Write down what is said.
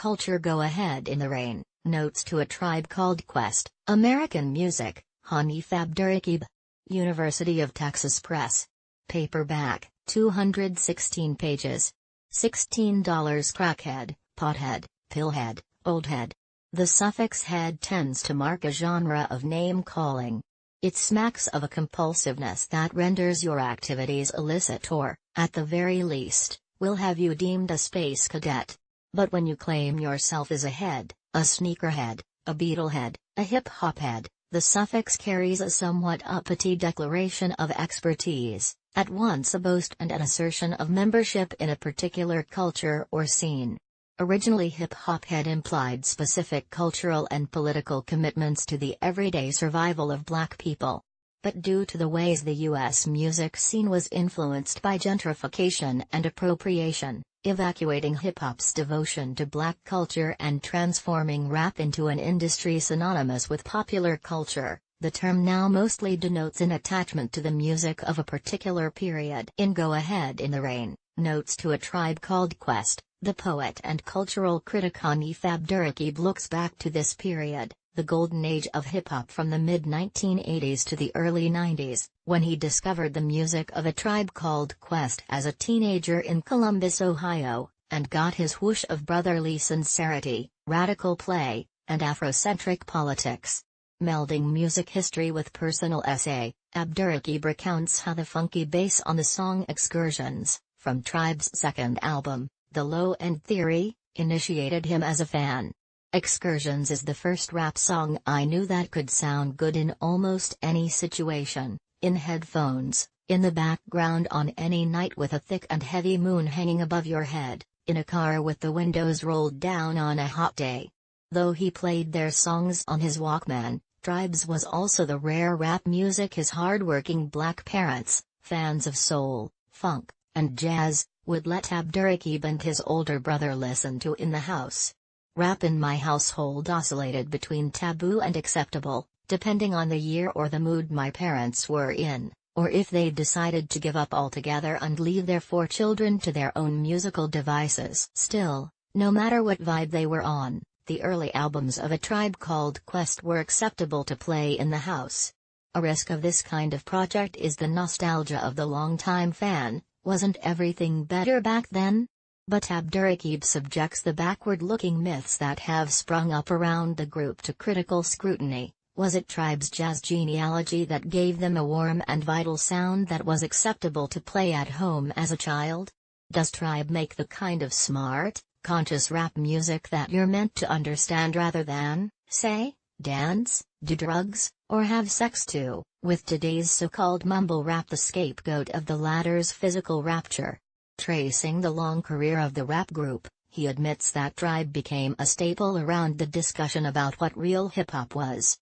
culture. Go Ahead in the Rain, Notes to a Tribe Called Quest, American Music, Hanif Abdurraqib. University of Texas Press. Paperback, 216 pages. $16. Crackhead, pothead, pillhead, oldhead. The suffix head tends to mark a genre of name-calling. It smacks of a compulsiveness that renders your activities illicit or, at the very least, will have you deemed a space cadet. But when you claim yourself as a head, a sneakerhead, a beetlehead, a hip-hop head, the suffix carries a somewhat uppity declaration of expertise, at once a boast and an assertion of membership in a particular culture or scene. Originally, hip-hop head implied specific cultural and political commitments to the everyday survival of black people. But due to the ways the U.S. music scene was influenced by gentrification and appropriation, evacuating hip-hop's devotion to black culture and transforming rap into an industry synonymous with popular culture, the term now mostly denotes an attachment to the music of a particular period. In Go Ahead in the Rain, Notes to a Tribe Called Quest, the poet and cultural critic Hanif Abdurraqib looks back to this period, the golden age of hip-hop from the mid-1980s to the early 90s, when he discovered the music of A Tribe Called Quest as a teenager in Columbus, Ohio, and got his whoosh of brotherly sincerity, radical play, and Afrocentric politics. Melding music history with personal essay, Abdurraqib recounts how the funky bass on the song Excursions, from Tribe's second album, The Low End Theory, initiated him as a fan. Excursions is the first rap song I knew that could sound good in almost any situation, in headphones, in the background on any night with a thick and heavy moon hanging above your head, in a car with the windows rolled down on a hot day. Though he played their songs on his Walkman, Tribe's was also the rare rap music his hard-working black parents, fans of soul, funk, and jazz, would let Abdurraqib and his older brother listen to in the house. Rap in my household oscillated between taboo and acceptable, depending on the year or the mood my parents were in, or if they decided to give up altogether and leave their 4 children to their own musical devices. Still, no matter what vibe they were on, the early albums of A Tribe Called Quest were acceptable to play in the house. A risk of this kind of project is the nostalgia of the longtime fan. Wasn't everything better back then? But Abdurraqib subjects the backward-looking myths that have sprung up around the group to critical scrutiny. Was it Tribe's jazz genealogy that gave them a warm and vital sound that was acceptable to play at home as a child? Does Tribe make the kind of smart, conscious rap music that you're meant to understand rather than, say, dance, do drugs, or have sex to, with today's so-called mumble rap the scapegoat of the latter's physical rapture? Tracing the long career of the rap group, he admits that Tribe became a staple around the discussion about what real hip-hop was.